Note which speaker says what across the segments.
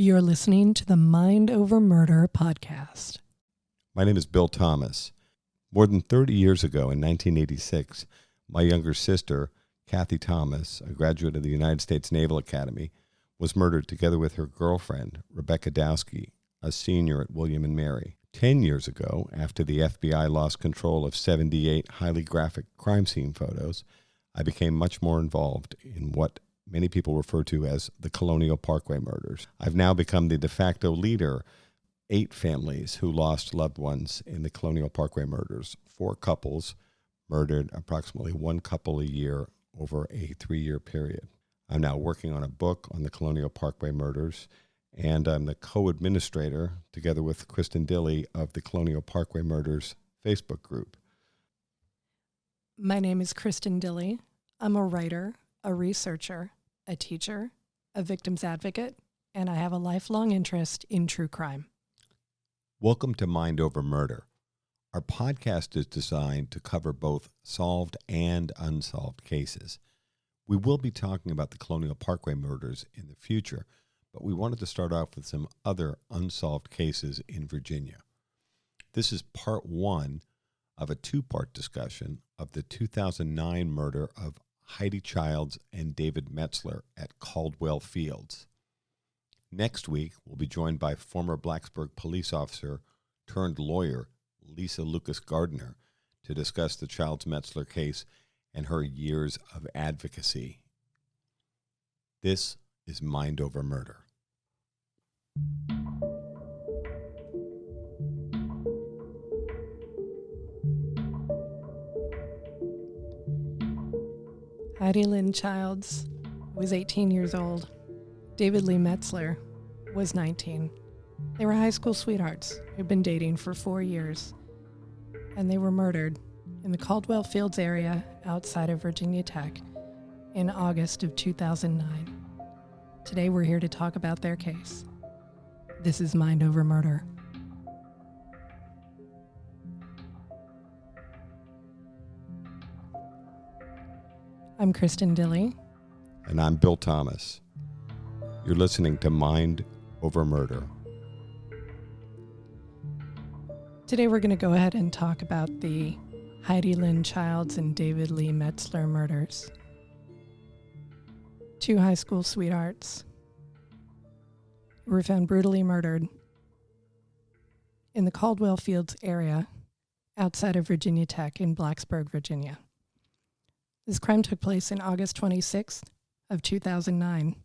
Speaker 1: You're listening to the Mind Over Murder podcast.
Speaker 2: My name is Bill Thomas. More than 30 years ago, in 1986, my younger sister, Kathy Thomas, a graduate of the United States Naval Academy, was murdered together with her girlfriend, Rebecca Dowski, a senior at William and Mary. 10 years ago, after the FBI lost control of 78 highly graphic crime scene photos, I became much more involved in what many people refer to as the Colonial Parkway murders. I've now become the de facto leader. 8 families who lost loved ones in the Colonial Parkway murders. 4 couples murdered, approximately 1 couple a year over a 3-year period. I'm now working on a book on the Colonial Parkway murders, and I'm the co-administrator, together with Kristin Dilley, of the Colonial Parkway Murders Facebook group.
Speaker 1: My name is Kristin Dilley. I'm a writer, a researcher, a teacher, a victim's advocate, and I have a lifelong interest in true crime.
Speaker 2: Welcome to Mind Over Murder. Our podcast is designed to cover both solved and unsolved cases. We will be talking about the Colonial Parkway murders in the future, but we wanted to start off with some other unsolved cases in Virginia. This is part 1 of a 2-part discussion of the 2009 murder of Heidi Childs and David Metzler at Caldwell Fields. Next week, we'll be joined by former Blacksburg police officer turned lawyer Lisa Lucas Gardner to discuss the Childs-Metzler case and her years of advocacy. This is Mind Over Murder.
Speaker 1: Heidi Lynn Childs was 18 years old. David Lee Metzler was 19. They were high school sweethearts who'd been dating for 4 years, and they were murdered in the Caldwell Fields area outside of Virginia Tech in August of 2009. Today we're here to talk about their case. This is Mind Over Murder. I'm Kristin Dilley.
Speaker 2: And I'm Bill Thomas. You're listening to Mind Over Murder.
Speaker 1: Today we're going to go ahead and talk about the Heidi Lynn Childs and David Lee Metzler murders. 2 high school sweethearts were found brutally murdered in the Caldwell Fields area outside of Virginia Tech in Blacksburg, Virginia. This crime took place in August 26th of 2009,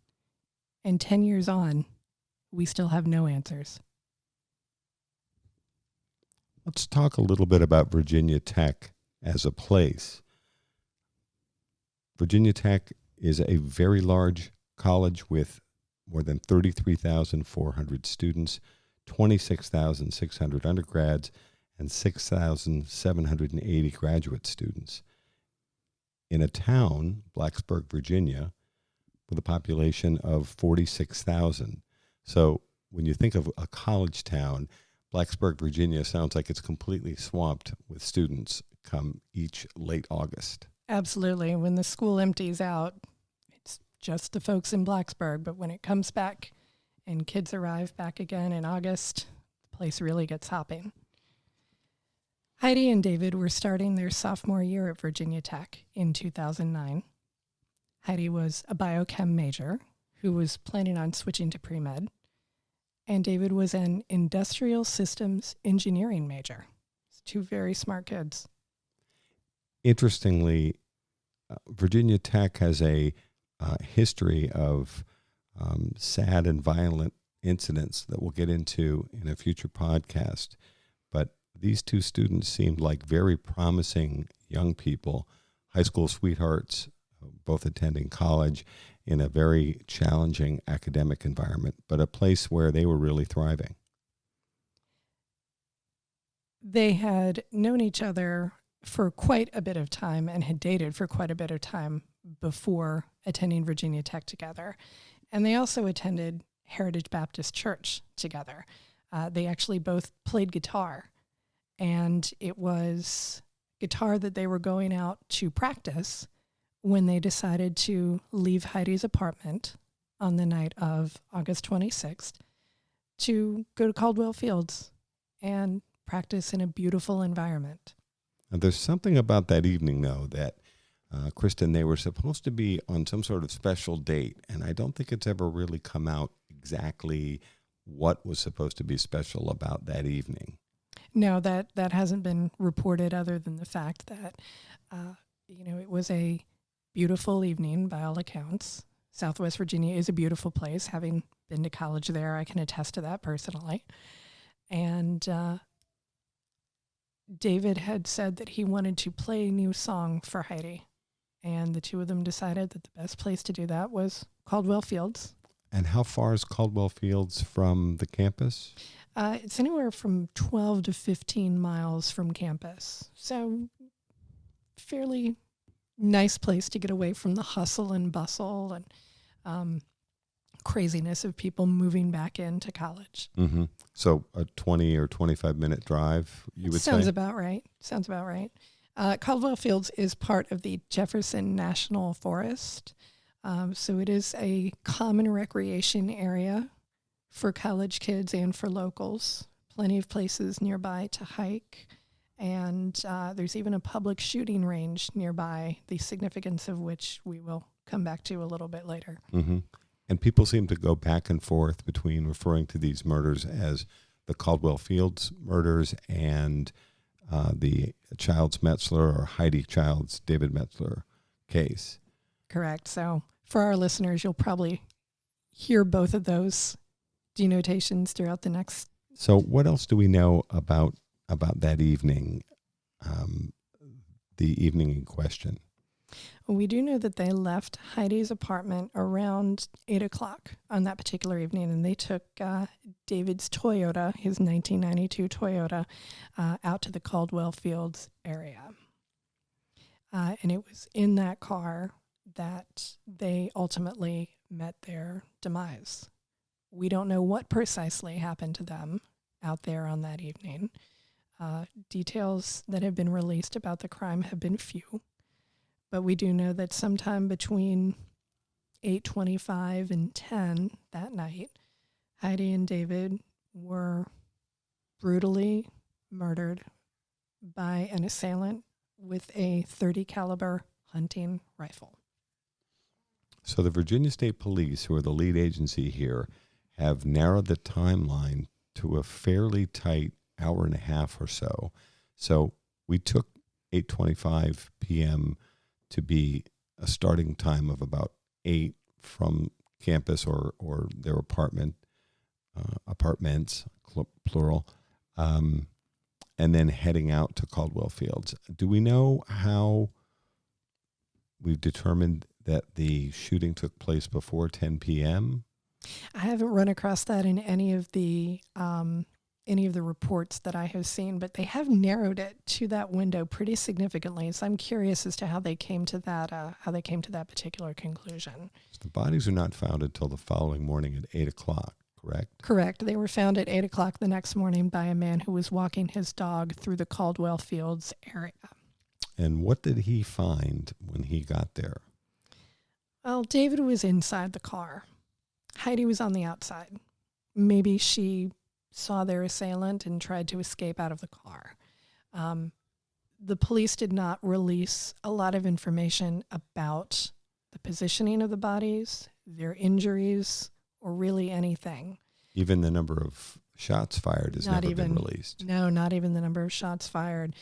Speaker 1: and 10 years on, we still have no answers.
Speaker 2: Let's talk a little bit about Virginia Tech as a place. Virginia Tech is a very large college with more than 33,400 students, 26,600 undergrads, and 6,780 graduate students. In a town, Blacksburg, Virginia, with a population of 46,000. So when you think of a college town, Blacksburg, Virginia sounds like it's completely swamped with students come each late August.
Speaker 1: Absolutely. When the school empties out, it's just the folks in Blacksburg. But when it comes back and kids arrive back again in August, the place really gets hopping. Heidi and David were starting their sophomore year at Virginia Tech in 2009. Heidi was a biochem major who was planning on switching to pre-med, and David was an industrial systems engineering major. 2 very smart kids.
Speaker 2: Interestingly, Virginia Tech has a history of sad and violent incidents that we'll get into in a future podcast. But these 2 students seemed like very promising young people, high school sweethearts, both attending college in a very challenging academic environment, but a place where they were really thriving.
Speaker 1: They had known each other for quite a bit of time and had dated for quite a bit of time before attending Virginia Tech together. And they also attended Heritage Baptist Church together. They actually both played guitar, and it was guitar that they were going out to practice when they decided to leave Heidi's apartment on the night of August 26th to go to Caldwell Fields and practice in a beautiful environment.
Speaker 2: And there's something about that evening, though, that Kristin, they were supposed to be on some sort of special date, and I don't think it's ever really come out exactly what was supposed to be special about that evening.
Speaker 1: No, that hasn't been reported, other than the fact that, it was a beautiful evening by all accounts. Southwest Virginia is a beautiful place. Having been to college there, I can attest to that personally. And David had said that he wanted to play a new song for Heidi. And the two of them decided that the best place to do that was Caldwell Fields.
Speaker 2: And how far is Caldwell Fields from the campus?
Speaker 1: It's anywhere from 12 to 15 miles from campus. So fairly nice place to get away from the hustle and bustle and craziness of people moving back into college.
Speaker 2: Mm-hmm. So a 20 or 25-minute drive, you would say? Sounds
Speaker 1: about right. Caldwell Fields is part of the Jefferson National Forest. So it is a common recreation area for college kids and for locals. Plenty of places nearby to hike. And there's even a public shooting range nearby, the significance of which we will come back to a little bit later.
Speaker 2: Mm-hmm. And people seem to go back and forth between referring to these murders as the Caldwell Fields murders and the Childs Metzler or Heidi Childs David Metzler case.
Speaker 1: Correct. So for our listeners, you'll probably hear both of those denotations throughout the next.
Speaker 2: So what else do we know about that evening, the evening in question?
Speaker 1: Well, we do know that they left Heidi's apartment around 8 o'clock on that particular evening, and they took David's Toyota, his 1992 Toyota, out to the Caldwell Fields area. And it was in that car that they ultimately met their demise. We don't know what precisely happened to them out there on that evening. Details that have been released about the crime have been few. But we do know that sometime between 8:25 and 10 that night, Heidi and David were brutally murdered by an assailant with a .30 caliber hunting rifle.
Speaker 2: So the Virginia State Police, who are the lead agency here, have narrowed the timeline to a fairly tight hour and a half or so. So we took 8:25 p.m. to be a starting time of about 8 from campus or their apartments, plural, and then heading out to Caldwell Fields. Do we know how we've determined that the shooting took place before 10 p.m.?
Speaker 1: I haven't run across that in any of the reports that I have seen, but they have narrowed it to that window pretty significantly. So I'm curious as to how they came to that particular conclusion.
Speaker 2: The bodies are not found until the following morning at 8 o'clock, correct?
Speaker 1: Correct. They were found at 8 o'clock the next morning by a man who was walking his dog through the Caldwell Fields area.
Speaker 2: And what did he find when he got there?
Speaker 1: Well, David was inside the car. Heidi was on the outside. Maybe she saw their assailant and tried to escape out of the car. The police did not release a lot of information about the positioning of the bodies, their injuries, or really anything.
Speaker 2: Even the number of shots fired has never been released.
Speaker 1: No, not even the number of shots fired.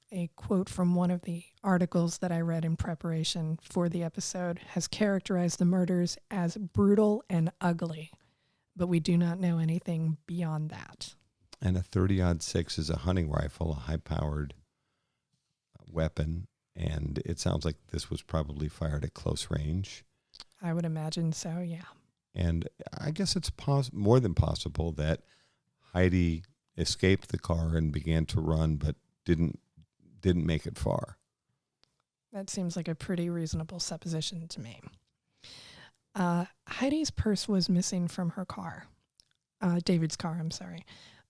Speaker 1: A quote from one of the articles that I read in preparation for the episode has characterized the murders as brutal and ugly, but we do not know anything beyond that.
Speaker 2: And a .30-06 is a hunting rifle, a high-powered weapon, and it sounds like this was probably fired at close range.
Speaker 1: I would imagine so, yeah.
Speaker 2: And I guess it's more than possible that Heidi escaped the car and began to run, but didn't make it far.
Speaker 1: That seems like a pretty reasonable supposition to me. Heidi's purse was missing from her car. David's car, I'm sorry.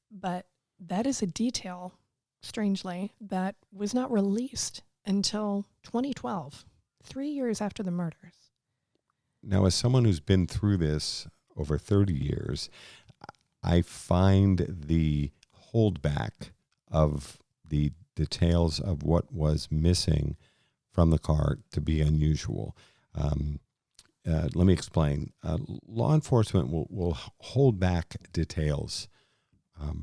Speaker 1: But that is a detail, strangely, that was not released until 2012, 3 years after the murders.
Speaker 2: Now, as someone who's been through this over 30 years, I find the holdback of the details of what was missing from the car to be unusual. Let me explain. Law enforcement will hold back details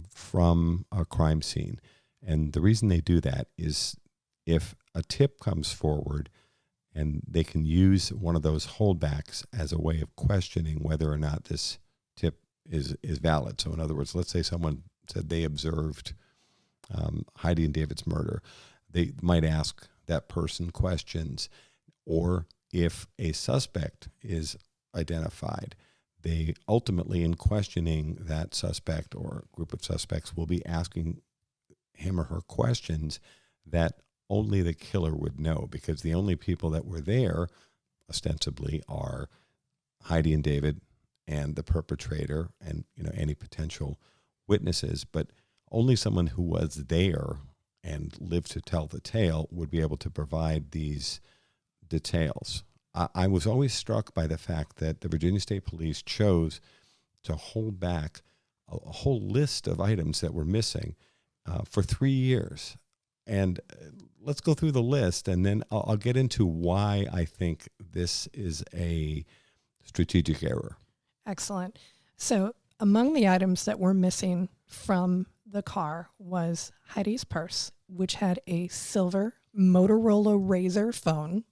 Speaker 2: from a crime scene. And the reason they do that is if a tip comes forward and they can use one of those holdbacks as a way of questioning whether or not this tip is valid. So in other words, let's say someone said they observed Heidi and David's murder. They might ask that person questions, or if a suspect is identified, they ultimately, in questioning that suspect or group of suspects, will be asking him or her questions that only the killer would know, because the only people that were there, ostensibly, are Heidi and David and the perpetrator and any potential witnesses. But only someone who was there and lived to tell the tale would be able to provide these details. I was always struck by the fact that the Virginia State Police chose to hold back a whole list of items that were missing for 3 years. And let's go through the list, and then I'll get into why I think this is a strategic error.
Speaker 1: Excellent. So among the items that were missing from the car was Heidi's purse, which had a silver Motorola Razr phone.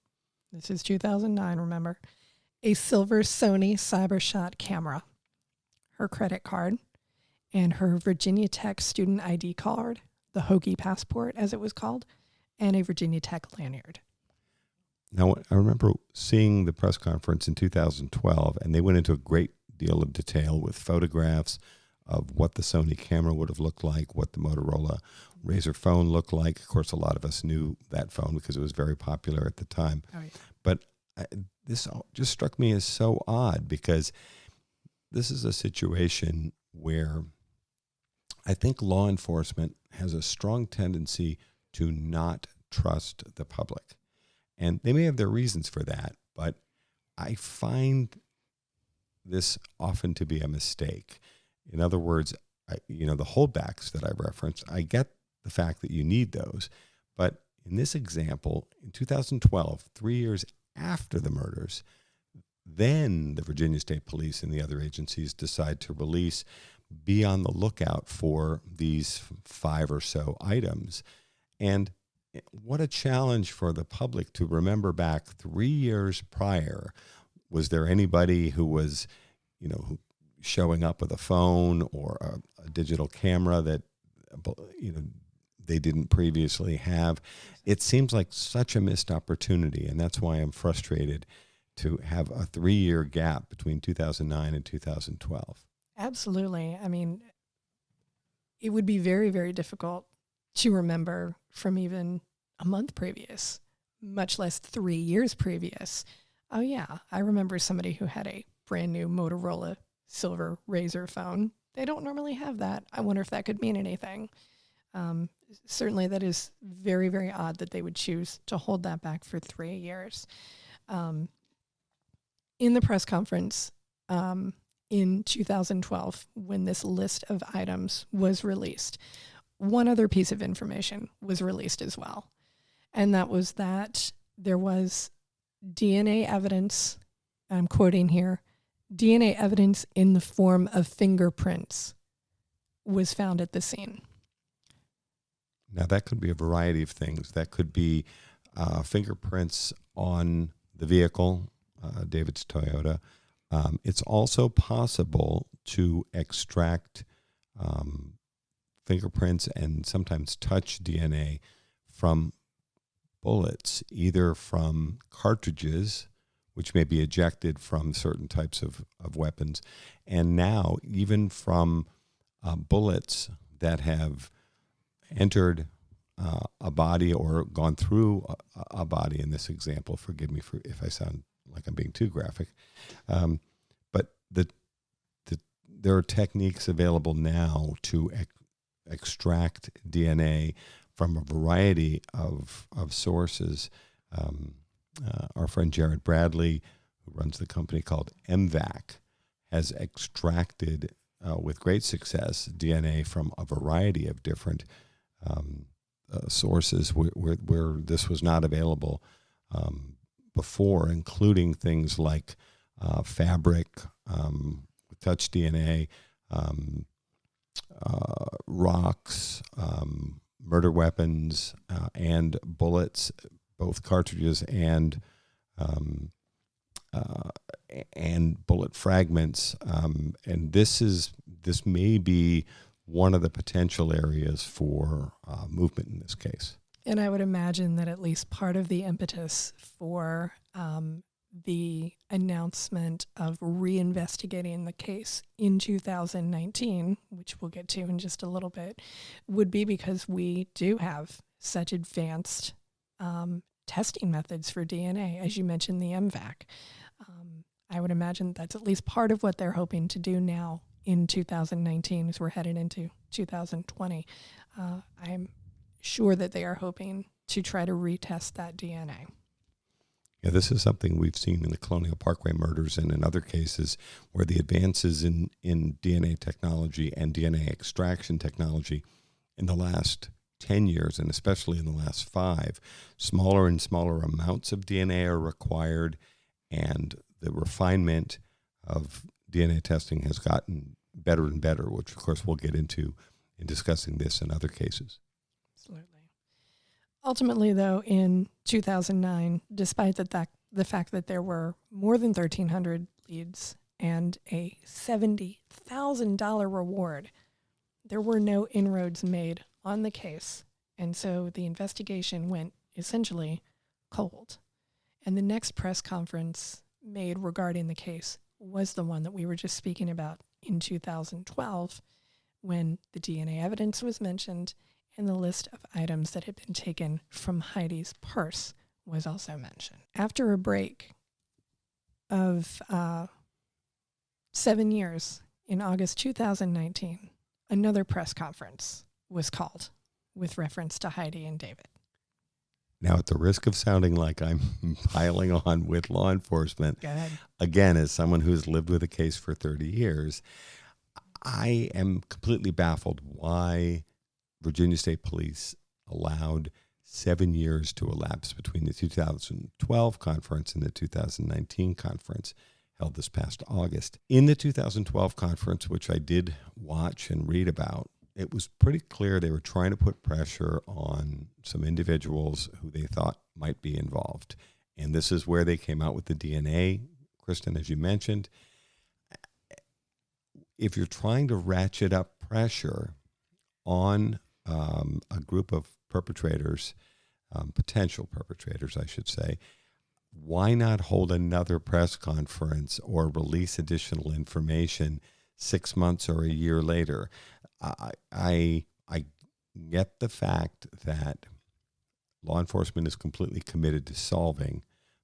Speaker 1: This is 2009, remember. A silver Sony CyberShot camera, her credit card, and her Virginia Tech student ID card, the Hoagie passport, as it was called, and a Virginia Tech lanyard.
Speaker 2: Now, I remember seeing the press conference in 2012, and they went into a great deal of detail with photographs of what the Sony camera would have looked like, what the Motorola Razr phone looked like. Of course, a lot of us knew that phone because it was very popular at the time.
Speaker 1: Oh, yeah.
Speaker 2: But this just struck me as so odd, because this is a situation where I think law enforcement has a strong tendency to not trust the public. And they may have their reasons for that, but I find this often to be a mistake. In other words, the holdbacks that I referenced, I get the fact that you need those. But in this example, in 2012, 3 years after the murders, then the Virginia State Police and the other agencies decide to release, be on the lookout for these 5 or so items. And what a challenge for the public to remember back 3 years prior. Was there anybody who was, showing up with a phone or a digital camera that, they didn't previously have? It seems like such a missed opportunity, and that's why I'm frustrated to have a 3-year gap between 2009 and 2012.
Speaker 1: Absolutely. I mean, it would be very, very difficult to remember from even a month previous, much less 3 years previous. Oh, yeah, I remember somebody who had a brand new Motorola silver Razr phone. They don't normally have that. I wonder if that could mean anything. Certainly that is very, very odd that they would choose to hold that back for 3 years. In the press conference in 2012, when this list of items was released, one other piece of information was released as well. And that was that there was DNA evidence, I'm quoting here, DNA evidence in the form of fingerprints was found at the scene.
Speaker 2: Now, that could be a variety of things. That could be fingerprints on the vehicle, David's Toyota. It's also possible to extract fingerprints and sometimes touch DNA from bullets, either from cartridges, which may be ejected from certain types of weapons, and now even from bullets that have entered a body or gone through a body in this example. Forgive me if I sound like I'm being too graphic. But there are techniques available now to extract DNA from a variety of sources. Our friend Jared Bradley, who who runs the company called MVAC, has extracted with great success DNA from a variety of different sources where this was not available before, including things like fabric, touch DNA, rocks, murder weapons, and bullets, both cartridges and bullet fragments. And this may be one of the potential areas for movement in this case.
Speaker 1: And I would imagine that at least part of the impetus for the announcement of reinvestigating the case in 2019, which we'll get to in just a little bit, would be because we do have such advanced testing methods for DNA, as you mentioned, the MVAC. I would imagine that's at least part of what they're hoping to do now in 2019 as we're headed into 2020. I'm sure that they are hoping to try to retest that DNA.
Speaker 2: Yeah, this is something we've seen in the Colonial Parkway murders and in other cases where the advances in DNA technology and DNA extraction technology in the last 10 years, and especially in the last 5, smaller and smaller amounts of DNA are required, and the refinement of DNA testing has gotten better and better, which of course we'll get into in discussing this and other cases.
Speaker 1: Absolutely. Ultimately, though, in 2009, despite the fact that there were more than 1,300 leads and a $70,000 reward, there were no inroads made on the case. And so the investigation went essentially cold. And the next press conference made regarding the case was the one that we were just speaking about in 2012, when the DNA evidence was mentioned and the list of items that had been taken from Heidi's purse was also mentioned. After a break of 7 years, in August 2019, another press conference was called with reference to Heidi and David.
Speaker 2: Now, at the risk of sounding like I'm piling on with law enforcement,
Speaker 1: Go ahead.
Speaker 2: Again, as someone who's lived with a case for 30 years, I am completely baffled why Virginia State Police allowed 7 years to elapse between the 2012 conference and the 2019 conference held this past August. In the 2012 conference, which I did watch and read about, it was pretty clear they were trying to put pressure on some individuals who they thought might be involved. And this is where they came out with the DNA, Kristin, as you mentioned. If you're trying to ratchet up pressure on a group of perpetrators, potential perpetrators, I should say, why not hold another press conference or release additional information 6 months or a year later? I get the fact that law enforcement is completely committed to solving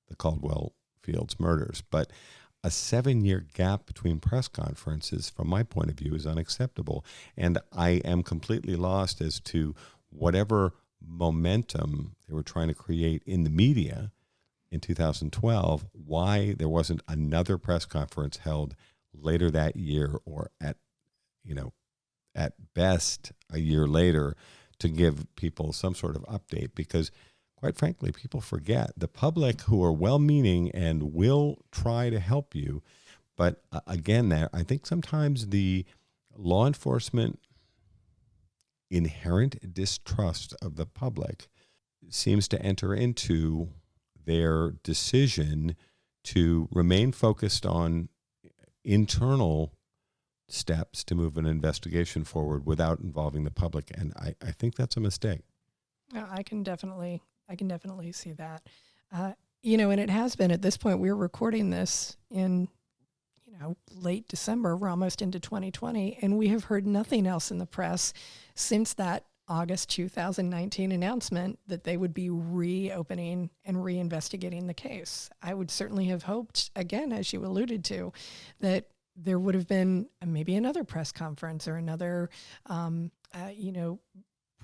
Speaker 2: the Caldwell Fields murders, but a 7-year gap between press conferences, from my point of view, is unacceptable. And I am completely lost as to whatever momentum they were trying to create in the media in 2012, why there wasn't another press conference held later that year, or at best a year later, to give people some sort of update. Because quite frankly, people forget. The public, who are well-meaning and will try to help you, but again, I think sometimes the law enforcement inherent distrust of the public seems to enter into their decision to remain focused on internal steps to move an investigation forward without involving the public. And I think that's a mistake.
Speaker 1: I can definitely see that. And it has been at this point. We're recording this in, late December. We're almost into 2020, and we have heard nothing else in the press since that August 2019 announcement that they would be reopening and reinvestigating the case. I would certainly have hoped, again, as you alluded to, that there would have been maybe another press conference or another,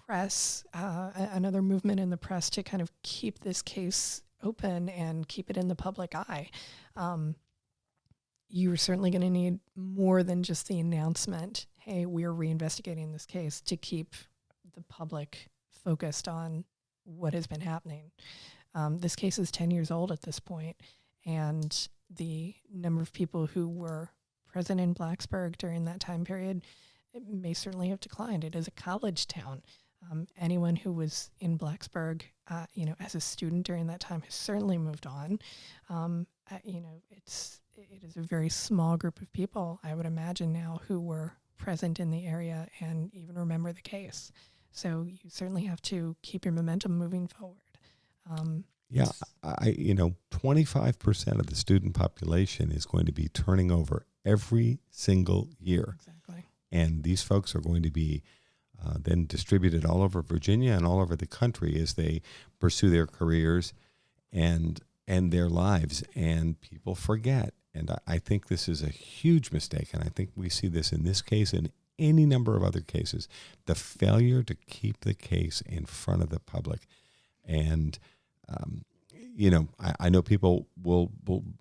Speaker 1: press, another movement in the press to kind of keep this case open and keep it in the public eye. You're certainly going to need more than just the announcement, hey, we're reinvestigating this case, to keep the public focused on what has been happening. This case is 10 years old at this point, and the number of people who were present in Blacksburg during that time period, it may certainly have declined. It is a college town. Anyone who was in Blacksburg, as a student during that time has certainly moved on. It is a very small group of people, I would imagine now, who were present in the area and even remember the case. So you certainly have to keep your momentum moving forward.
Speaker 2: 25% of the student population is going to be turning over every single year.
Speaker 1: Exactly.
Speaker 2: And these folks are going to be then distributed all over Virginia and all over the country as they pursue their careers and their lives. And people forget. And I think this is a huge mistake. And I think we see this in this case and any number of other cases, the failure to keep the case in front of the public. And, I know people will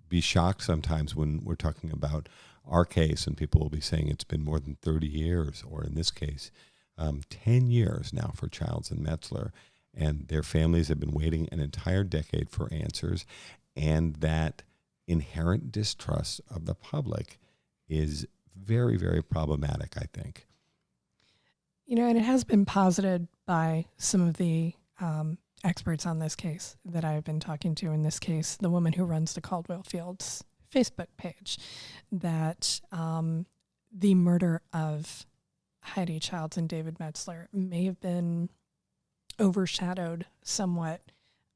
Speaker 2: be shocked sometimes when we're talking about our case, and people will be saying it's been more than 30 years, or in this case, 10 years now for Childs and Metzler, and their families have been waiting an entire decade for answers, and that inherent distrust of the public is very, very problematic, I think.
Speaker 1: And it has been posited by some of the experts on this case that I've been talking to. In this case, the woman who runs the Caldwell Fields Facebook page, that the murder of Heidi Childs and David Metzler may have been overshadowed somewhat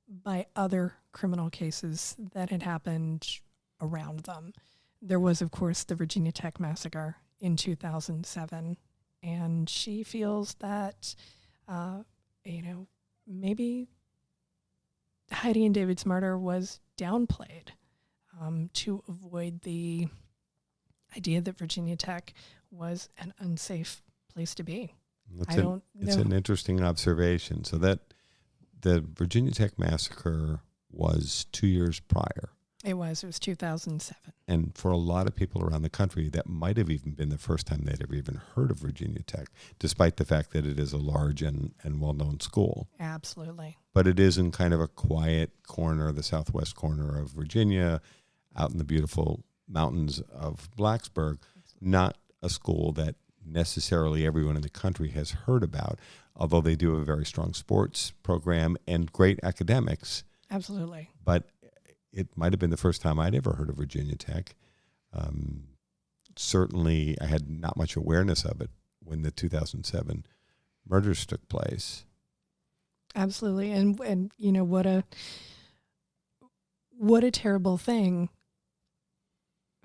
Speaker 1: by other criminal cases that had happened around them. There was, of course, the Virginia Tech massacre in 2007, and she feels that, maybe Heidi and David's murder was downplayed to avoid the idea that Virginia Tech was an unsafe place to be.
Speaker 2: It's an interesting observation. So that the Virginia Tech massacre was 2 years prior.
Speaker 1: It was 2007.
Speaker 2: And for a lot of people around the country, that might have even been the first time they'd ever even heard of Virginia Tech, despite the fact that it is a large and well-known school.
Speaker 1: Absolutely.
Speaker 2: But it is in kind of a quiet corner, the southwest corner of Virginia, out in the beautiful mountains of Blacksburg, not a school that necessarily everyone in the country has heard about, although they do have a very strong sports program and great academics.
Speaker 1: Absolutely.
Speaker 2: But it might have been the first time I'd ever heard of Virginia Tech. Certainly, I had not much awareness of it when the 2007 murders took place.
Speaker 1: Absolutely. And what a terrible thing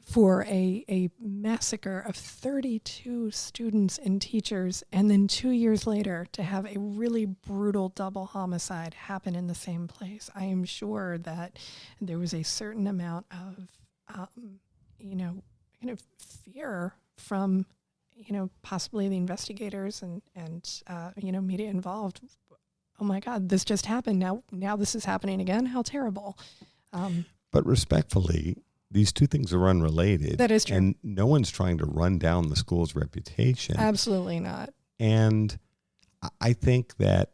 Speaker 1: for a massacre of 32 students and teachers, and then 2 years later to have a really brutal double homicide happen in the same place. I am sure that there was a certain amount of, kind of fear from, possibly the investigators and media involved. Oh my God, this just happened. Now this is happening again. How terrible.
Speaker 2: But respectfully, these two things are unrelated.
Speaker 1: That is true.
Speaker 2: And no one's trying to run down the school's reputation.
Speaker 1: Absolutely not.
Speaker 2: And I think that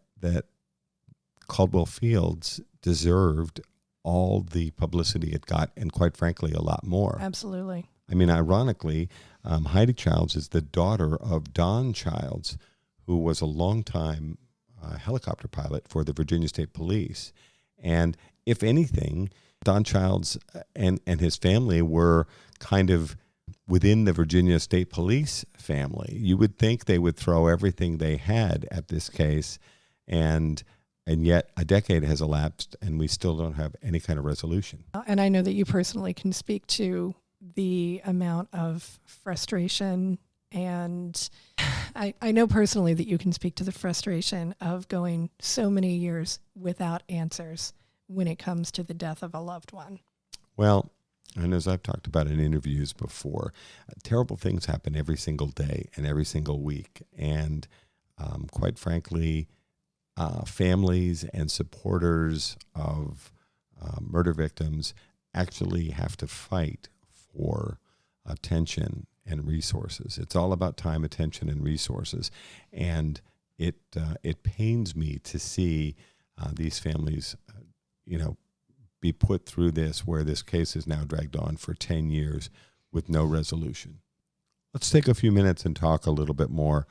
Speaker 2: Caldwell Fields deserved all the publicity it got, and quite frankly, a lot more.
Speaker 1: Absolutely.
Speaker 2: I mean, ironically, Heidi Childs is the daughter of Don Childs, who was a longtime helicopter pilot for the Virginia State Police. And if anything, Don Childs and his family were kind of within the Virginia State Police family. You would think they would throw everything they had at this case, and yet a decade has elapsed and we still don't have any kind of resolution.
Speaker 1: And I know that you personally can speak to the amount of frustration, and I know personally that you can speak to the frustration of going so many years without answers when it comes to the death of a loved one.
Speaker 2: Well, and as I've talked about in interviews before, terrible things happen every single day and every single week. And quite frankly, families and supporters of murder victims actually have to fight for attention and resources. It's all about time, attention, and resources. And it pains me to see these families, be put through this, where this case is now dragged on for 10 years with no resolution. Let's take a few minutes and talk a little bit more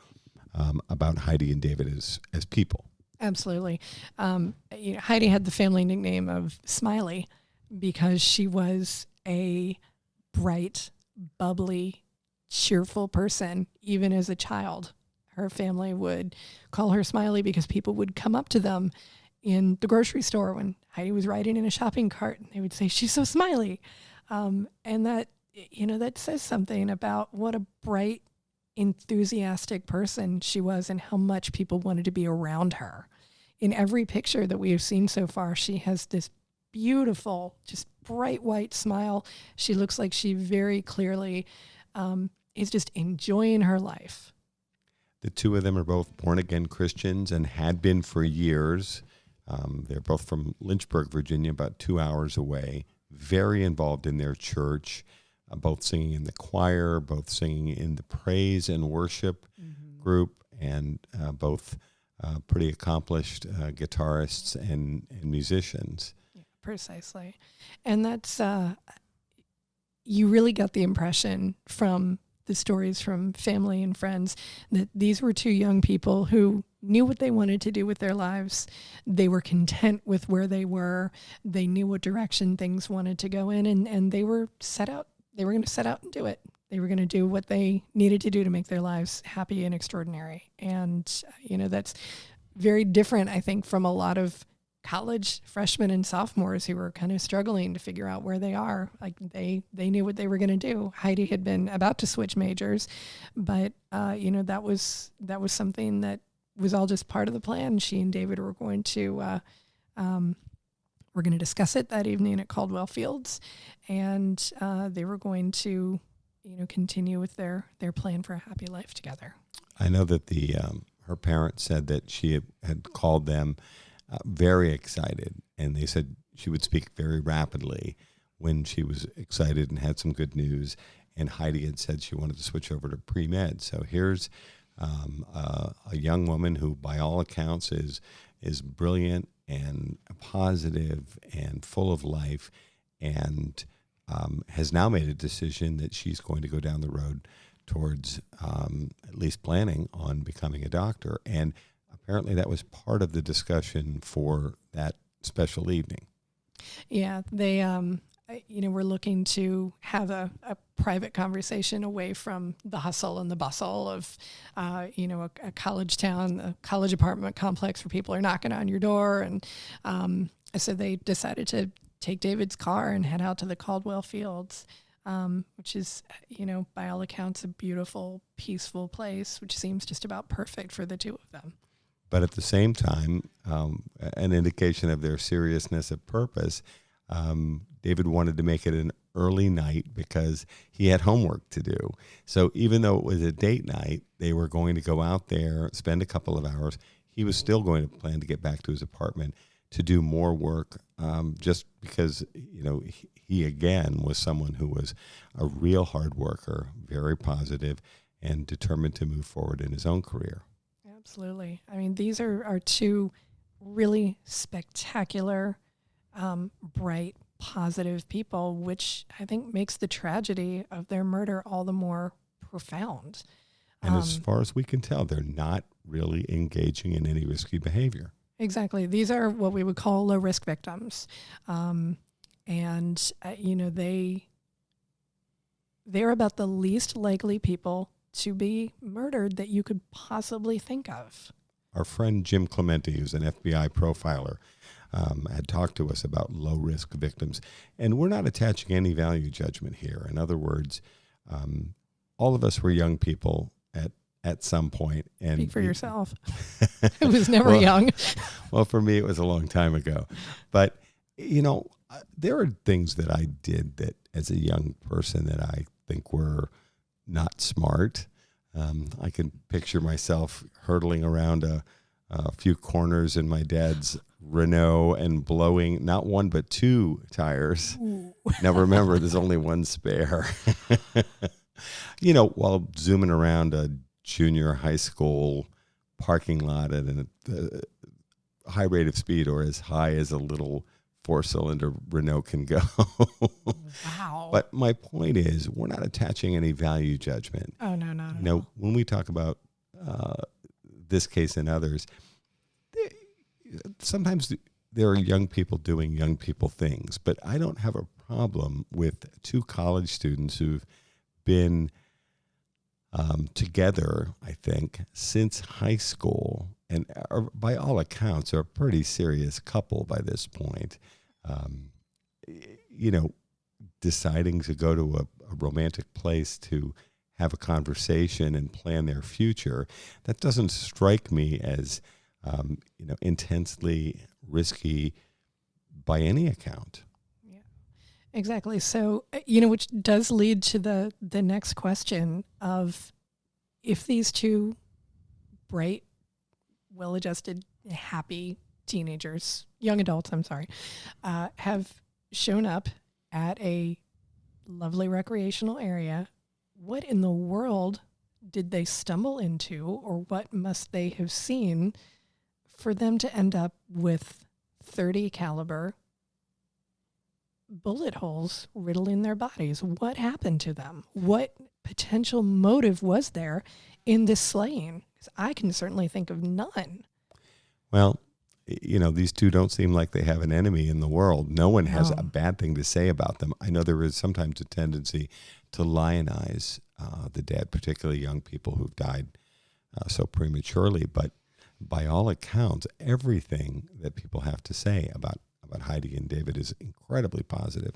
Speaker 2: about Heidi and David as people.
Speaker 1: Absolutely. Heidi had the family nickname of Smiley because she was a bright, bubbly, cheerful person, even as a child. Her family would call her Smiley because people would come up to them in the grocery store when Heidi was riding in a shopping cart, and they would say, "She's so smiley." And that, that says something about what a bright, enthusiastic person she was and how much people wanted to be around her. In every picture that we have seen so far, she has this beautiful, just bright white smile. She looks like she very clearly is just enjoying her life.
Speaker 2: The two of them are both born-again Christians and had been for years. They're both from Lynchburg, Virginia, about 2 hours away, very involved in their church, both singing in the choir, both singing in the praise and worship group, and both pretty accomplished guitarists and musicians.
Speaker 1: Yeah, precisely. And that's, you really got the impression from the stories from family and friends that these were two young people who knew what they wanted to do with their lives. They were content with where they were. They knew what direction things wanted to go in, and they were set out. They were going to set out and do it. They were going to do what they needed to do to make their lives happy and extraordinary. And, that's very different, I think, from a lot of college freshmen and sophomores who were kind of struggling to figure out where they are. Like they knew what they were going to do. Heidi had been about to switch majors, but that was something that was all just part of the plan. She and David were going to discuss it that evening at Caldwell Fields, and they were going to continue with their plan for a happy life together.
Speaker 2: I know that her parents said that she had called them very excited, and they said she would speak very rapidly when she was excited and had some good news. And Heidi had said she wanted to switch over to pre-med. So here's a young woman who, by all accounts, is brilliant and positive and full of life, and has now made a decision that she's going to go down the road towards at least planning on becoming a doctor. And apparently that was part of the discussion for that special evening.
Speaker 1: Yeah, they were looking to have a private conversation away from the hustle and the bustle of, a college town, a college apartment complex where people are knocking on your door. And so they decided to take David's car and head out to the Caldwell Fields, which is, by all accounts, a beautiful, peaceful place, which seems just about perfect for the two of them.
Speaker 2: But at the same time, an indication of their seriousness of purpose, David wanted to make it an early night because he had homework to do. So even though it was a date night, they were going to go out there, spend a couple of hours. He was still going to plan to get back to his apartment to do more work, just because, he again was someone who was a real hard worker, very positive, and determined to move forward in his own career.
Speaker 1: Absolutely. I mean, these are two really spectacular, bright, positive people, which I think makes the tragedy of their murder all the more profound.
Speaker 2: And as far as we can tell, they're not really engaging in any risky behavior.
Speaker 1: Exactly. These are what we would call low-risk victims. They're about the least likely people to be murdered that you could possibly think of.
Speaker 2: Our friend Jim Clemente, who's an FBI profiler, had talked to us about low-risk victims. And we're not attaching any value judgment here. In other words, all of us were young people at some point. And
Speaker 1: speak for yourself. I was never young.
Speaker 2: Well, for me, it was a long time ago. But, there are things that I did that as a young person that I think were not smart. I can picture myself hurtling around a a few corners in my dad's Renault and blowing not one but two tires.
Speaker 1: Ooh.
Speaker 2: Now remember, there's only one spare. While zooming around a junior high school parking lot at a high rate of speed, or as high as a little four-cylinder Renault can go.
Speaker 1: Wow.
Speaker 2: But my point is, we're not attaching any value judgment.
Speaker 1: Oh, no, not at all.
Speaker 2: When we talk about this case and others, sometimes there are young people doing young people things, but I don't have a problem with two college students who've been together, I think, since high school, and are, by all accounts, are a pretty serious couple by this point. Deciding to go to a romantic place to have a conversation and plan their future, that doesn't strike me as intensely risky by any account.
Speaker 1: Yeah, exactly. So, which does lead to the next question of, if these two bright, well-adjusted, happy teenagers, young adults, have shown up at a lovely recreational area, what in the world did they stumble into, or what must they have seen for them to end up with 30 caliber bullet holes riddling their bodies? What happened to them? What potential motive was there in this slaying? 'Cause I can certainly think of none.
Speaker 2: Well, these two don't seem like they have an enemy in the world. No one has a bad thing to say about them. I know there is sometimes a tendency to lionize the dead, particularly young people who've died so prematurely. But by all accounts, everything that people have to say about Heidi and David is incredibly positive.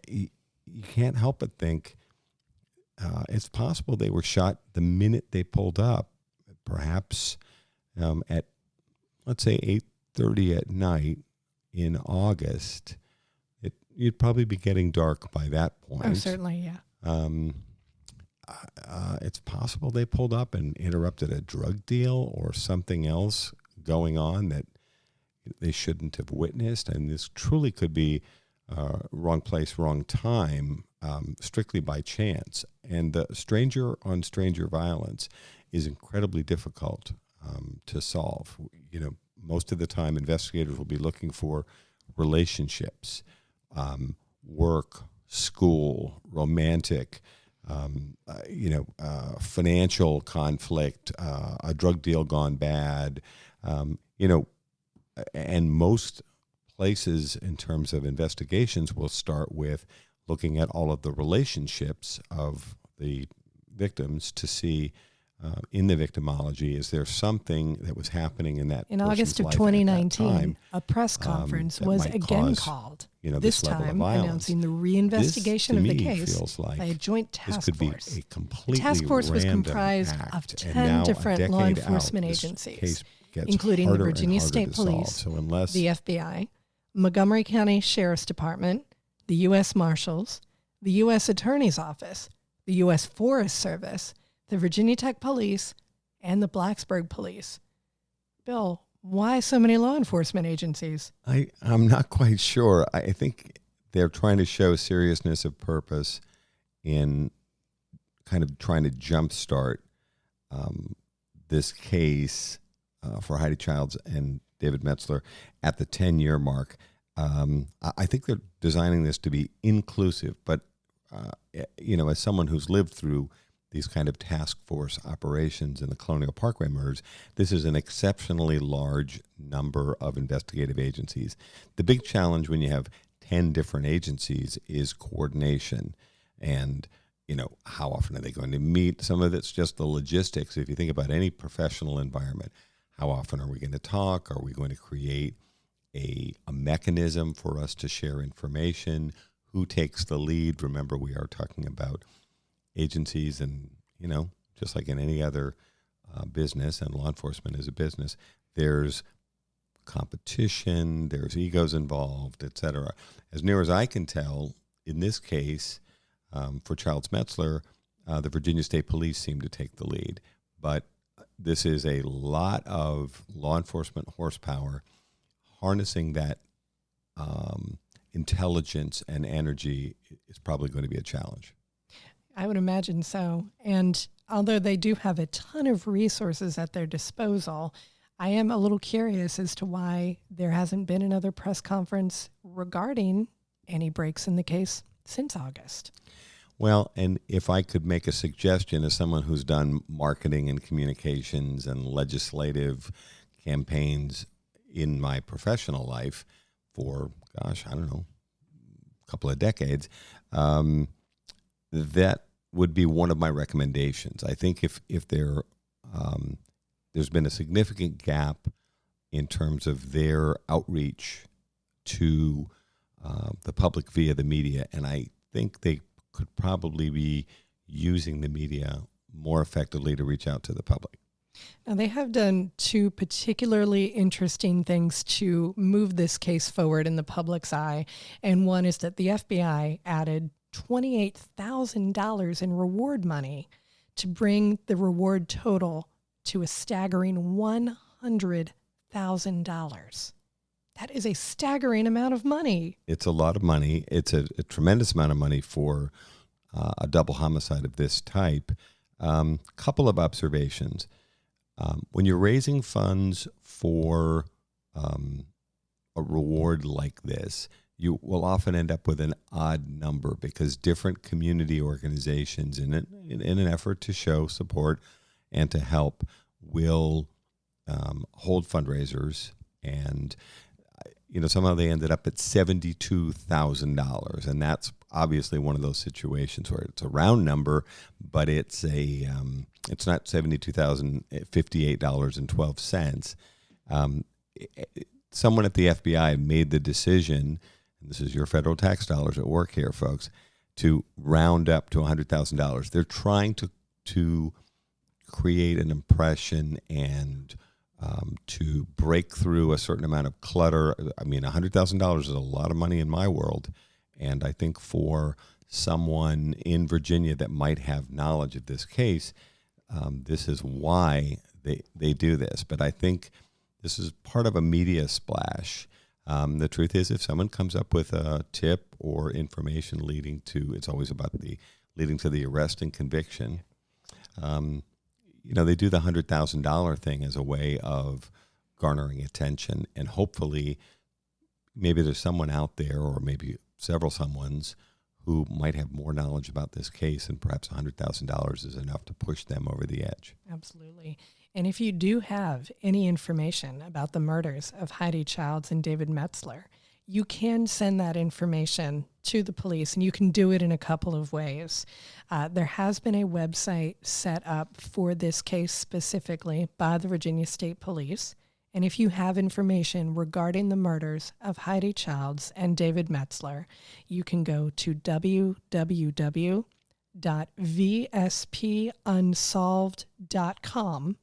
Speaker 2: You can't help but think it's possible they were shot the minute they pulled up, perhaps at, let's say, 8:30 at night in August. You'd probably be getting dark by that point.
Speaker 1: Oh, certainly, yeah.
Speaker 2: It's possible they pulled up and interrupted a drug deal or something else going on that they shouldn't have witnessed. And this truly could be wrong place, wrong time, strictly by chance. And the stranger on stranger violence is incredibly difficult to solve. Most of the time investigators will be looking for relationships, work, school, romantic, financial conflict, a drug deal gone bad, and most places in terms of investigations will start with looking at all of the relationships of the victims to see in the victimology, is there something that was happening in that
Speaker 1: in
Speaker 2: person's
Speaker 1: August of
Speaker 2: life
Speaker 1: 2019,
Speaker 2: time,
Speaker 1: a press conference
Speaker 2: that
Speaker 1: was
Speaker 2: might
Speaker 1: again
Speaker 2: cause,
Speaker 1: called,
Speaker 2: this
Speaker 1: time
Speaker 2: violence.
Speaker 1: announcing the reinvestigation of the case
Speaker 2: like
Speaker 1: by a joint task force.
Speaker 2: Be a completely
Speaker 1: The task force was
Speaker 2: random
Speaker 1: comprised
Speaker 2: act.
Speaker 1: of
Speaker 2: And
Speaker 1: 10
Speaker 2: now,
Speaker 1: different law enforcement agencies, including the Virginia State Police,
Speaker 2: So unless
Speaker 1: the FBI, Montgomery County Sheriff's Department, the U.S. Marshals, the U.S. Attorney's Office, the U.S. Forest Service, the Virginia Tech Police, and the Blacksburg Police. Bill, why so many law enforcement agencies?
Speaker 2: I'm not quite sure. I think they're trying to show seriousness of purpose in kind of trying to jumpstart this case for Heidi Childs and David Metzler at the 10-year mark. I think they're designing this to be inclusive, but as someone who's lived through these kind of task force operations in the Colonial Parkway murders, this is an exceptionally large number of investigative agencies. The big challenge when you have 10 different agencies is coordination. And, how often are they going to meet? Some of it's just the logistics. If you think about any professional environment, how often are we going to talk? Are we going to create a mechanism for us to share information? Who takes the lead? Remember, we are talking about agencies, and just like in any other business, and law enforcement is a business, there's competition, there's egos involved, etc. As near as I can tell, in this case, for Childs Metzler, the Virginia State Police seem to take the lead. But this is a lot of law enforcement horsepower. Harnessing that intelligence and energy is probably going to be a challenge.
Speaker 1: I would imagine so. And although they do have a ton of resources at their disposal, I am a little curious as to why there hasn't been another press conference regarding any breaks in the case since August.
Speaker 2: Well, and if I could make a suggestion as someone who's done marketing and communications and legislative campaigns in my professional life for, a couple of decades, that would be one of my recommendations. I think if there's been a significant gap in terms of their outreach to the public via the media, and I think they could probably be using the media more effectively to reach out to the public.
Speaker 1: Now, they have done two particularly interesting things to move this case forward in the public's eye. And one is that the FBI added $28,000 in reward money to bring the reward total to a staggering $100,000. That is a staggering amount of money.
Speaker 2: It's a lot of money. It's a tremendous amount of money for a double homicide of this type. Couple of observations. When you're raising funds for a reward like this, you will often end up with an odd number because different community organizations, in an effort to show support and to help, will hold fundraisers, and somehow they ended up at $72,000, and that's obviously one of those situations where it's a round number, but it's not $72,058.12. Someone at the FBI made the decision, and this is your federal tax dollars at work here, folks, to round up to $100,000. They're trying to create an impression and to break through a certain amount of clutter. I mean, $100,000 is a lot of money in my world. And I think for someone in Virginia that might have knowledge of this case, this is why they do this. But I think this is part of a media splash. The truth is, if someone comes up with a tip or information leading to, it's always about leading to the arrest and conviction. They do the $100,000 thing as a way of garnering attention, and hopefully maybe there's someone out there, or maybe several someones, who might have more knowledge about this case, and perhaps $100,000 is enough to push them over the edge.
Speaker 1: Absolutely. And if you do have any information about the murders of Heidi Childs and David Metzler, you can send that information to the police, and you can do it in a couple of ways. There has been a website set up for this case specifically by the Virginia State Police. And if you have information regarding the murders of Heidi Childs and David Metzler, you can go to www.vspunsolved.com,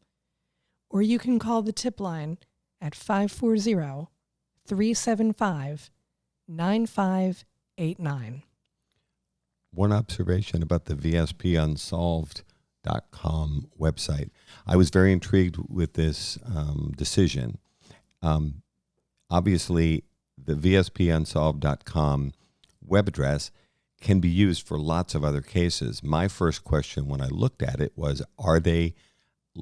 Speaker 1: or you can call the tip line at 540-375-9589.
Speaker 2: One observation about the vspunsolved.com website. I was very intrigued with this decision. Obviously, the vspunsolved.com web address can be used for lots of other cases. My first question when I looked at it was, are they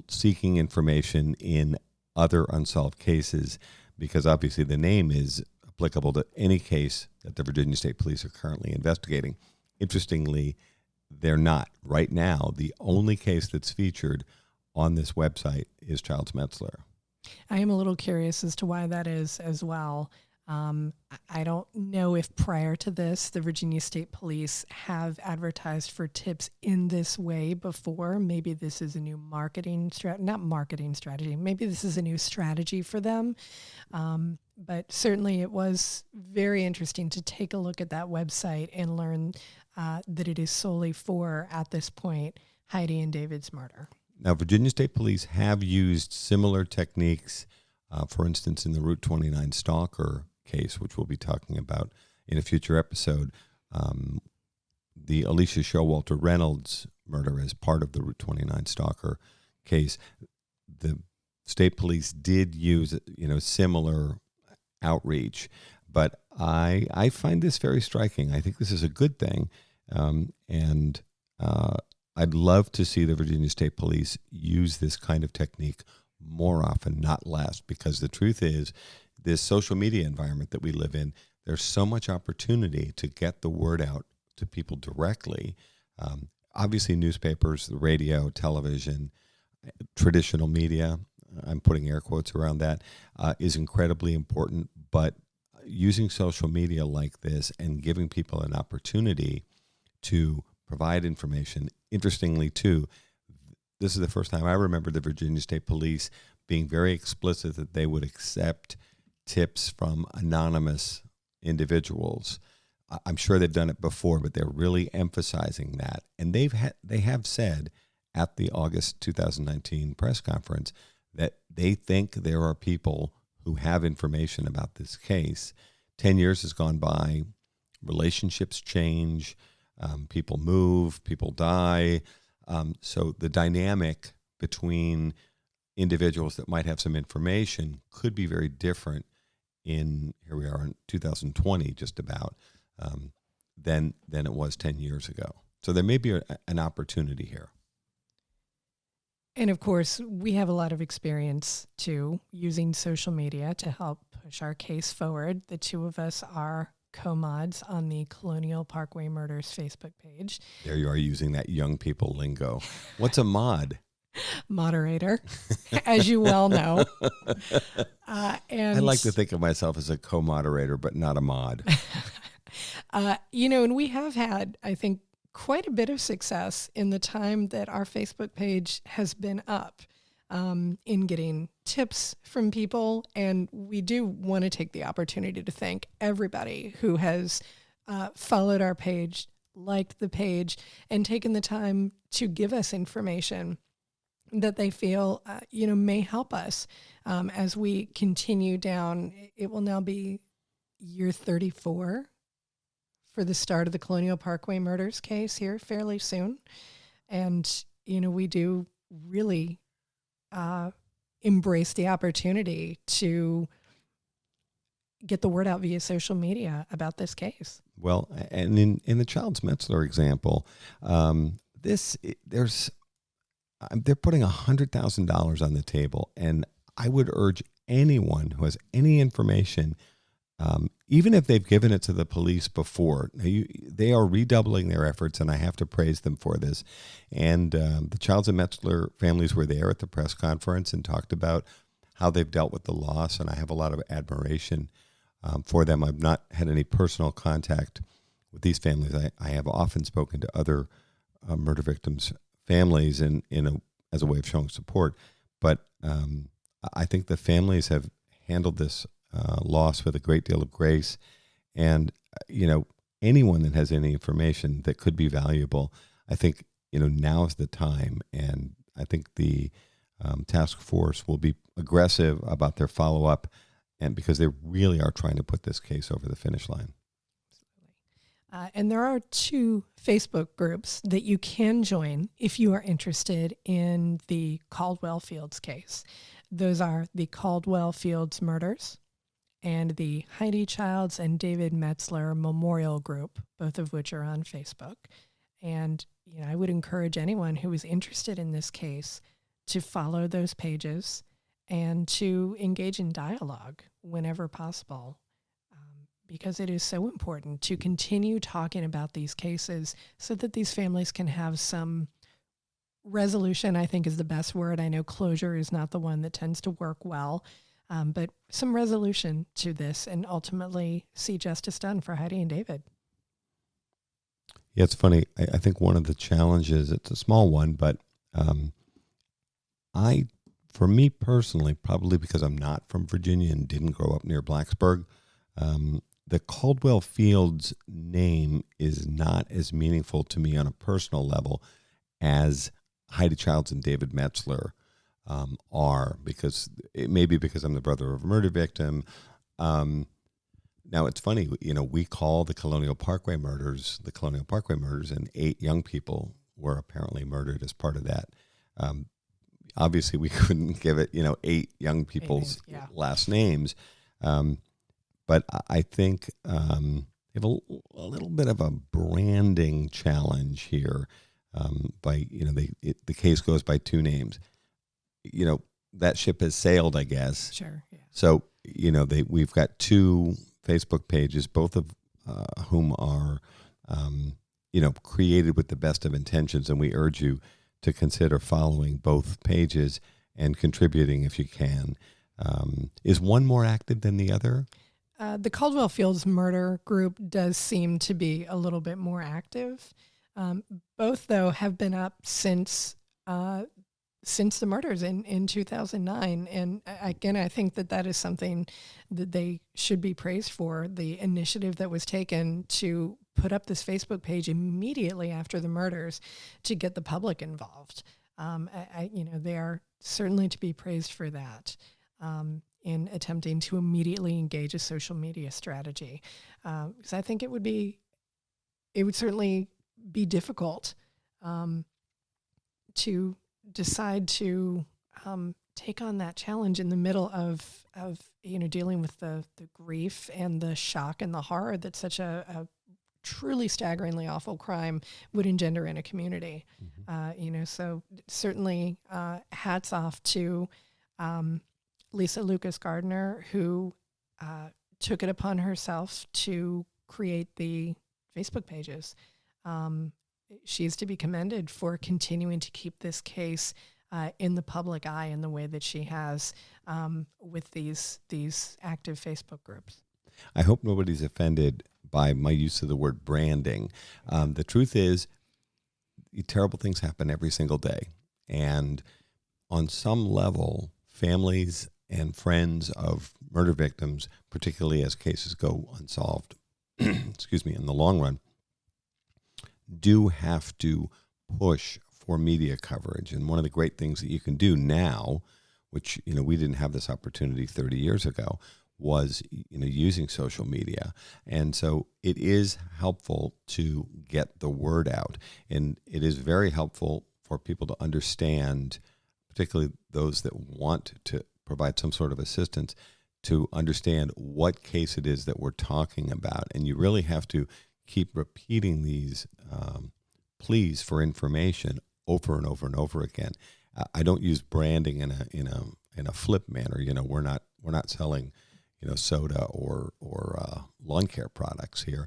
Speaker 2: seeking information in other unsolved cases? Because obviously the name is applicable to any case that the Virginia State Police are currently investigating. Interestingly, they're not. Right now, the only case that's featured on this website is Childs Meltzler.
Speaker 1: I am a little curious as to why that is as well. I don't know if prior to this, the Virginia State Police have advertised for tips in this way before. Maybe this is a new strategy. Maybe this is a new strategy for them. But certainly it was very interesting to take a look at that website and learn that it is solely for, at this point, Heidi and David's murder.
Speaker 2: Now, Virginia State Police have used similar techniques, for instance, in the Route 29 stalker case, which we'll be talking about in a future episode. The Alicia Showalter Reynolds murder as part of the Route 29 stalker case. the state police did use, similar outreach. But I find this very striking. I think this is a good thing. And I'd love to see the Virginia State Police use this kind of technique more often, not less, because the truth is, this social media environment that we live in, there's so much opportunity to get the word out to people directly. Obviously, newspapers, the radio, television, traditional media, I'm putting air quotes around that, is incredibly important. But using social media like this and giving people an opportunity to provide information, interestingly, too, this is the first time I remember the Virginia State Police being very explicit that they would accept tips from anonymous individuals. I'm sure they've done it before, but they're really emphasizing that. And they have said at the August 2019 press conference that they think there are people who have information about this case. 10 years has gone by, relationships change, people move, people die. So the dynamic between individuals that might have some information could be very different here we are in 2020 just about, than it was 10 years ago. So there may be an opportunity here.
Speaker 1: And of course, we have a lot of experience too using social media to help push our case forward. The two of us are co-mods on the Colonial Parkway Murders Facebook page.
Speaker 2: There you are using that young people lingo. What's a mod?
Speaker 1: Moderator, as you well know. And
Speaker 2: I like to think of myself as a co-moderator, but not a mod.
Speaker 1: And we have had, I think, quite a bit of success in the time that our Facebook page has been up in getting tips from people. And we do want to take the opportunity to thank everybody who has followed our page, liked the page, and taken the time to give us information that they feel, may help us as we continue down. It will now be year 34 for the start of the Colonial Parkway Murders case here fairly soon. And, we do really embrace the opportunity to get the word out via social media about this case.
Speaker 2: Well, and in the Childs Metzler example, they're putting $100,000 on the table, and I would urge anyone who has any information, even if they've given it to the police before, they are redoubling their efforts, and I have to praise them for this. And the Childs and Metzler families were there at the press conference and talked about how they've dealt with the loss, and I have a lot of admiration for them. I've not had any personal contact with these families. I have often spoken to other murder victims' families as a way of showing support, but I think the families have handled this loss with a great deal of grace. And anyone that has any information that could be valuable, I think now's the time. And I think the task force will be aggressive about their follow up, and because they really are trying to put this case over the finish line.
Speaker 1: And there are 2 Facebook groups that you can join if you are interested in the Caldwell Fields case. Those are the Caldwell Fields Murders and the Heidi Childs and David Metzler Memorial Group, both of which are on Facebook. And I would encourage anyone who is interested in this case to follow those pages and to engage in dialogue whenever possible. Because it is so important to continue talking about these cases so that these families can have some resolution, I think is the best word. I know closure is not the one that tends to work well, but some resolution to this and ultimately see justice done for Heidi and David.
Speaker 2: Yeah, it's funny. I think one of the challenges, it's a small one, but for me personally, probably because I'm not from Virginia and didn't grow up near Blacksburg, the Caldwell Fields name is not as meaningful to me on a personal level as Heidi Childs and David Metzler are, because it may be because I'm the brother of a murder victim. Now it's funny, we call the Colonial Parkway murders, and 8 young people were apparently murdered as part of that. obviously we couldn't give it, 8 young people's last names. But I think we have a little bit of a branding challenge here. The case goes by 2 names. That ship has sailed, I guess.
Speaker 1: Sure. Yeah.
Speaker 2: So, we've got 2 Facebook pages, both of whom are, created with the best of intentions. And we urge you to consider following both pages and contributing if you can. Is one more active than the other?
Speaker 1: The Caldwell Fields murder group does seem to be a little bit more active. Both, though, have been up since the murders in 2009. And again, I think that is something that they should be praised for, the initiative that was taken to put up this Facebook page immediately after the murders to get the public involved. They are certainly to be praised for that. In attempting to immediately engage a social media strategy. Because I think it would certainly be difficult to decide to take on that challenge in the middle of dealing with the grief and the shock and the horror that such a truly staggeringly awful crime would engender in a community. Mm-hmm. So certainly hats off to Lisa Lucas Gardner, who took it upon herself to create the Facebook pages. She is to be commended for continuing to keep this case in the public eye in the way that she has with these active Facebook groups.
Speaker 2: I hope nobody's offended by my use of the word branding. The truth is, terrible things happen every single day. And on some level, families and friends of murder victims, particularly as cases go unsolved, in the long run, do have to push for media coverage. And one of the great things that you can do now, which, we didn't have this opportunity 30 years ago, was, using social media. And so it is helpful to get the word out. And it is very helpful for people to understand, particularly those that want to provide some sort of assistance, to understand what case it is that we're talking about. And you really have to keep repeating these pleas for information over and over and over again. I don't use branding in a flip manner. We're not selling soda or lawn care products here,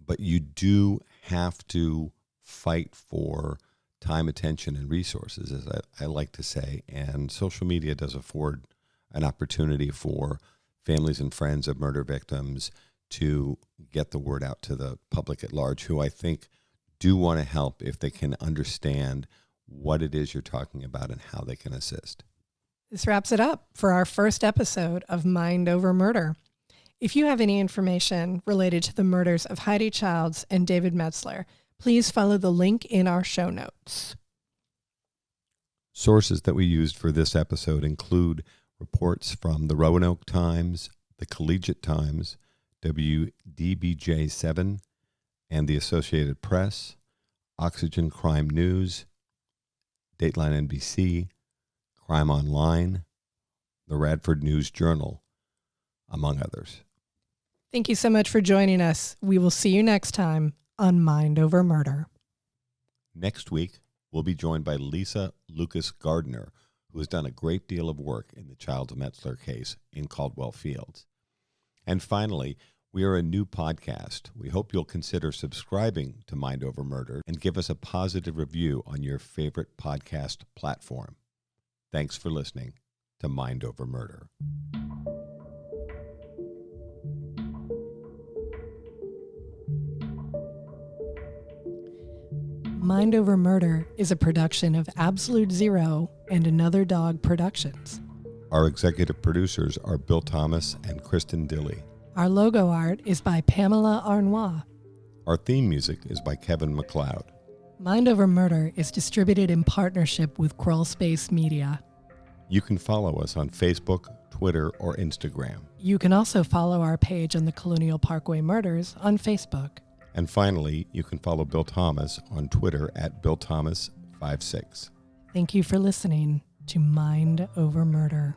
Speaker 2: but you do have to fight for time, attention, and resources, as I like to say. And social media does afford an opportunity for families and friends of murder victims to get the word out to the public at large, who I think do want to help if they can understand what it is you're talking about and how they can assist.
Speaker 1: This wraps it up for our first episode of Mind Over Murder. If you have any information related to the murders of Heidi Childs and David Metzler, please follow the link in our show notes.
Speaker 2: Sources that we used for this episode include reports from the Roanoke Times, the Collegiate Times, WDBJ7, and the Associated Press, Oxygen Crime News, Dateline NBC, Crime Online, the Radford News Journal, among others.
Speaker 1: Thank you so much for joining us. We will see you next time on Mind Over Murder.
Speaker 2: Next week, we'll be joined by Lisa Lucas Gardner, who has done a great deal of work in the Childs Metzler case in Caldwell Fields. And finally, we are a new podcast. We hope you'll consider subscribing to Mind Over Murder and give us a positive review on your favorite podcast platform. Thanks for listening to Mind Over Murder.
Speaker 1: Mind Over Murder is a production of Absolute Zero and Another Dog Productions.
Speaker 2: Our executive producers are Bill Thomas and Kristin Dilley.
Speaker 1: Our logo art is by Pamela Arnois.
Speaker 2: Our theme music is by Kevin MacLeod.
Speaker 1: Mind Over Murder is distributed in partnership with Crawl Space Media.
Speaker 2: You can follow us on Facebook, Twitter, or Instagram.
Speaker 1: You can also follow our page on the Colonial Parkway Murders on Facebook.
Speaker 2: And finally, you can follow Bill Thomas on Twitter at BillThomas56.
Speaker 1: Thank you for listening. to Mind Over Murder.